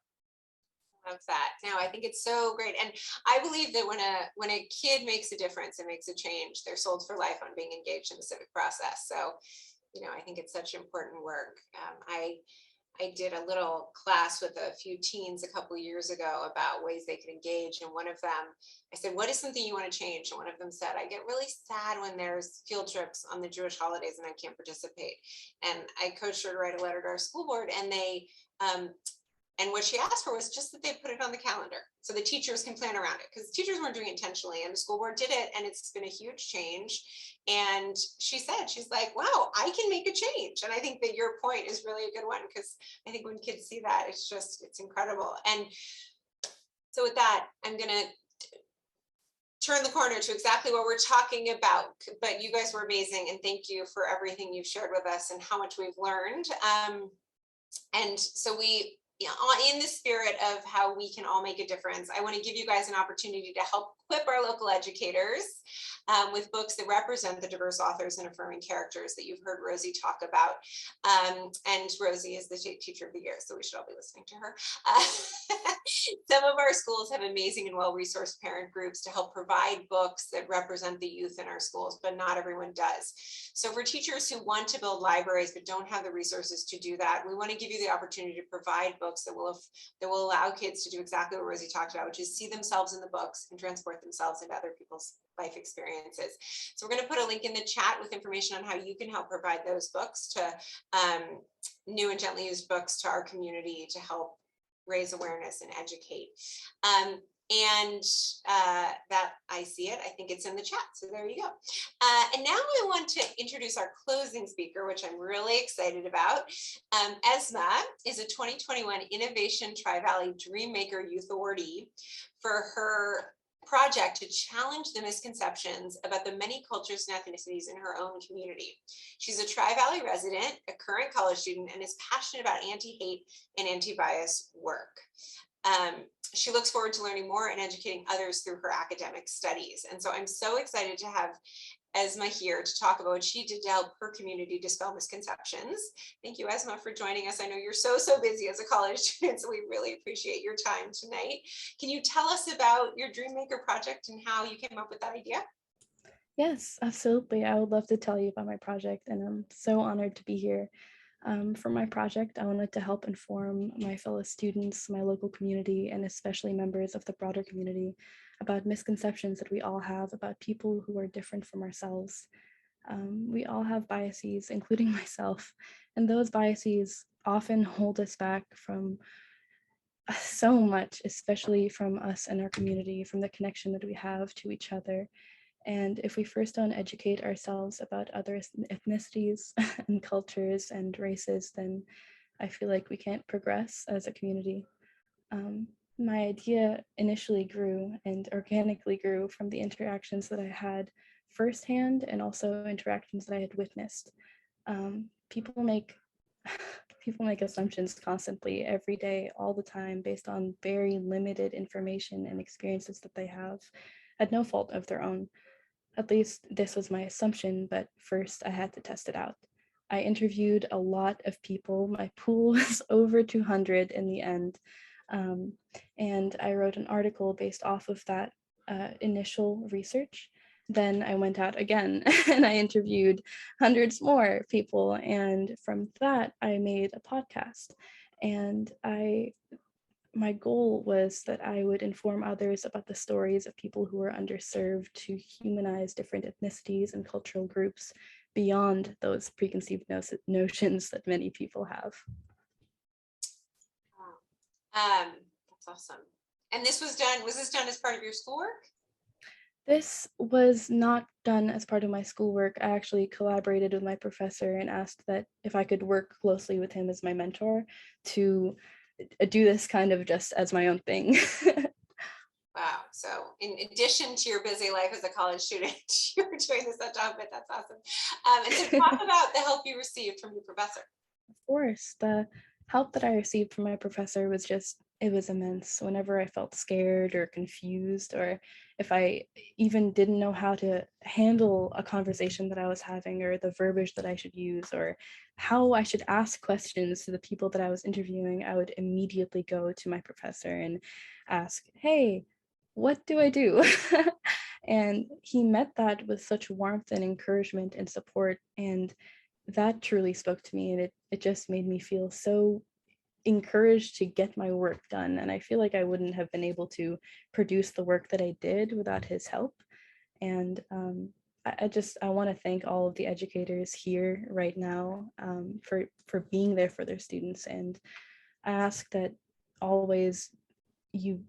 Love that. No, I think it's so great. And I believe that when a kid makes a difference and makes a change, they're sold for life on being engaged in the civic process. So, you know, I think it's such important work. I did a little class with a few teens a couple of years ago about ways they could engage. And one of them, I said, what is something you want to change? And one of them said, I get really sad when there's field trips on the Jewish holidays and I can't participate. And I coached her to write a letter to our school board, and and what she asked for was just that they put it on the calendar so the teachers can plan around it, because teachers weren't doing it intentionally and the school board did it, and it's been a huge change. And she said, she's like, wow, I can make a change. And I think that your point is really a good one, because I think when kids see that, it's incredible. And so with that, I'm going to turn the corner to exactly what we're talking about, but you guys were amazing, and thank you for everything you've shared with us and how much we've learned. And so we, in the spirit of how we can all make a difference, I want to give you guys an opportunity to help equip our local educators with books that represent the diverse authors and affirming characters that you've heard Rosy talk about. And Rosy is the Teacher of the Year, so we should all be listening to her. Some of our schools have amazing and well-resourced parent groups to help provide books that represent the youth in our schools, but not everyone does. So for teachers who want to build libraries but don't have the resources to do that, we want to give you the opportunity to provide books that will allow kids to do exactly what Rosy talked about, which is see themselves in the books and transport themselves into other people's life experiences. So we're going to put a link in the chat with information on how you can help provide those books to new and gently used books to our community to help raise awareness and educate. That I see it, I think it's in the chat, so there you go. And now I want to introduce our closing speaker, which I'm really excited about. Esma is a 2021 Innovation Tri-Valley Dreammaker Youth Awardee for her project to challenge the misconceptions about the many cultures and ethnicities in her own community. She's a Tri-Valley resident, a current college student, and is passionate about anti-hate and anti-bias work. She looks forward to learning more and educating others through her academic studies. And so I'm so excited to have Esma here to talk about what she did to help her community dispel misconceptions. Thank you, Esma, for joining us. I know you're so busy as a college student, so we really appreciate your time tonight. Can you tell us about your Dreammaker project and how you came up with that idea? Yes, absolutely. I would love to tell you about my project, and I'm so honored to be here. For my project, I wanted to help inform my fellow students, my local community, and especially members of the broader community about misconceptions that we all have about people who are different from ourselves. We all have biases, including myself, and those biases often hold us back from so much, especially from us and our community, from the connection that we have to each other. And if we first don't educate ourselves about other ethnicities and cultures and races, then I feel like we can't progress as a community. My idea initially grew and organically grew from the interactions that I had firsthand and also interactions that I had witnessed. People make assumptions constantly, every day, all the time, based on very limited information and experiences that they have at no fault of their own. At least this was my assumption, but first I had to test it out. I interviewed a lot of people. My pool was over 200 in the end. And I wrote an article based off of that initial research. Then I went out again and I interviewed hundreds more people. And from that, I made a podcast. And my goal was that I would inform others about the stories of people who are underserved, to humanize different ethnicities and cultural groups beyond those preconceived notions that many people have. That's awesome. And was this done as part of your schoolwork? This was not done as part of my schoolwork. I actually collaborated with my professor and asked that if I could work closely with him as my mentor to do this kind of just as my own thing. Wow. So in addition to your busy life as a college student, you were doing this on top of it. That's awesome. And so talk about the help you received from your professor. Of course, the help that I received from my professor was it was immense. Whenever I felt scared or confused, or if I even didn't know how to handle a conversation that I was having, or the verbiage that I should use, or how I should ask questions to the people that I was interviewing, I would immediately go to my professor and ask, hey, what do I do? And he met that with such warmth and encouragement and support, and that truly spoke to me, and it just made me feel so encouraged to get my work done. And I feel like I wouldn't have been able to produce the work that I did without his help. And I want to thank all of the educators here right now for being there for their students. And I ask that always you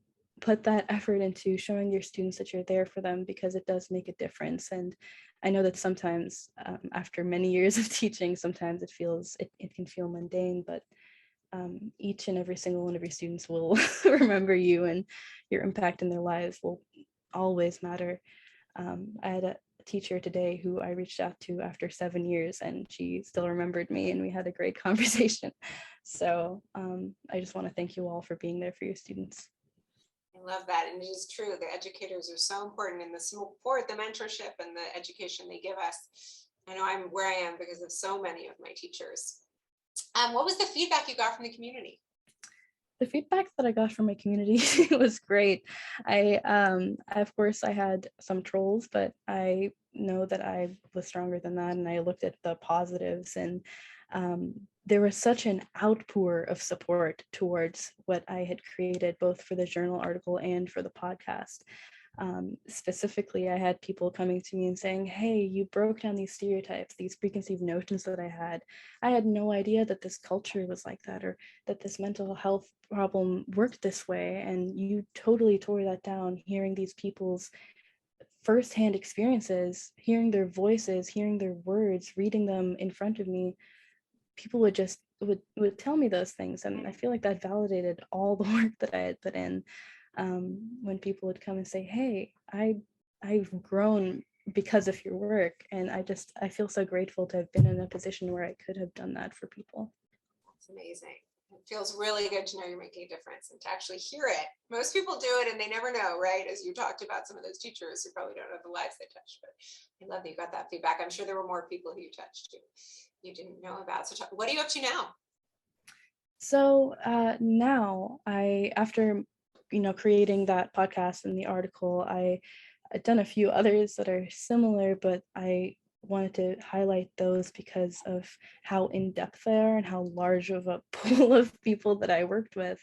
put that effort into showing your students that you're there for them, because it does make a difference. And I know that sometimes after many years of teaching, sometimes it can feel mundane, but each and every single one of your students will remember you, and your impact in their lives will always matter. I had a teacher today who I reached out to after 7 years, and she still remembered me, and we had a great conversation. So I just want to thank you all for being there for your students. I love that. And it is true. The educators are so important in the support, the mentorship, and the education they give us. I know I'm where I am because of so many of my teachers. What was the feedback you got from the community? The feedback that I got from my community was great. Of course, I had some trolls, but I know that I was stronger than that. And I looked at the positives, and there was such an outpour of support towards what I had created, both for the journal article and for the podcast. Specifically, I had people coming to me and saying, hey, you broke down these stereotypes, these preconceived notions that I had. I had no idea that this culture was like that, or that this mental health problem worked this way. And you totally tore that down, hearing these people's firsthand experiences, hearing their voices, hearing their words, reading them in front of me. People would tell me those things. And I feel like that validated all the work that I had put in. When people would come and say, hey, I've grown because of your work. And I feel so grateful to have been in a position where I could have done that for people. That's amazing. It feels really good to know you're making a difference and to actually hear it. Most people do it and they never know, right? As you talked about some of those teachers who probably don't know the lives they touched, but I love that you got that feedback. I'm sure there were more people who you touched you didn't know about. So what are you up to now? So now after creating that podcast and the article, I've done a few others that are similar, but I wanted to highlight those because of how in-depth they are and how large of a pool of people that I worked with.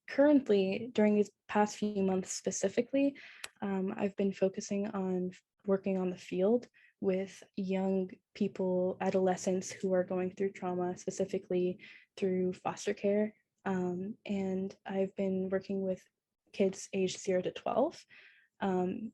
Currently, during these past few months specifically, I've been focusing on working on the field with young people, adolescents who are going through trauma, specifically through foster care. And I've been working with kids aged 0 to 12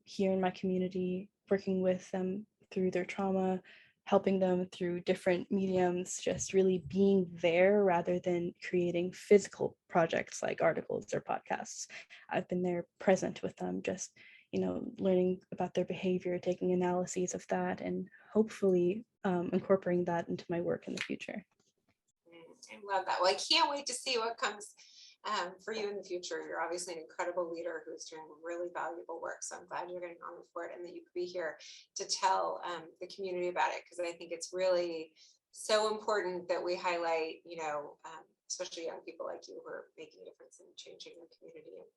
here in my community, working with them through their trauma, helping them through different mediums, just really being there rather than creating physical projects like articles or podcasts. I've been there present with them, just learning about their behavior, taking analyses of that, and hopefully incorporating that into my work in the future. I love that. Well, I can't wait to see what comes for you in the future. You're obviously an incredible leader who's doing really valuable work. So I'm glad you're getting honored for it and that you could be here to tell the community about it, because I think it's really so important that we highlight, especially young people like you who are making a difference in changing the community and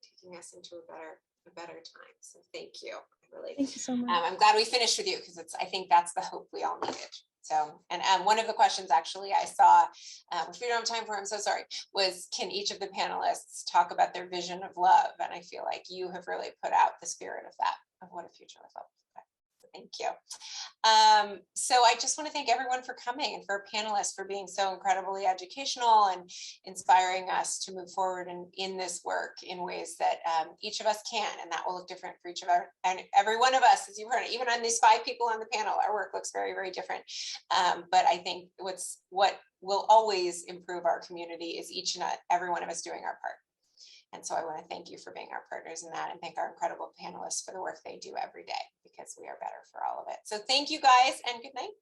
taking us into a better time. So thank you. Thank you so much. I'm glad we finished with you, because I think that's the hope we all needed. So, and one of the questions actually I saw, which we don't have time for, I'm so sorry, was can each of the panelists talk about their vision of love? And I feel like you have really put out the spirit of that, of what a future with love looks like. So thank you. So I just want to thank everyone for coming, and for our panelists for being so incredibly educational and inspiring us to move forward in this work in ways that each of us can, and that will look different for each of and every one of us, as you've heard, even on these 5 people on the panel, our work looks very, very different. But I think what will always improve our community is each and every one of us doing our part. And so I want to thank you for being our partners in that, and thank our incredible panelists for the work they do every day, because we are better for all of it. So thank you guys, and good night.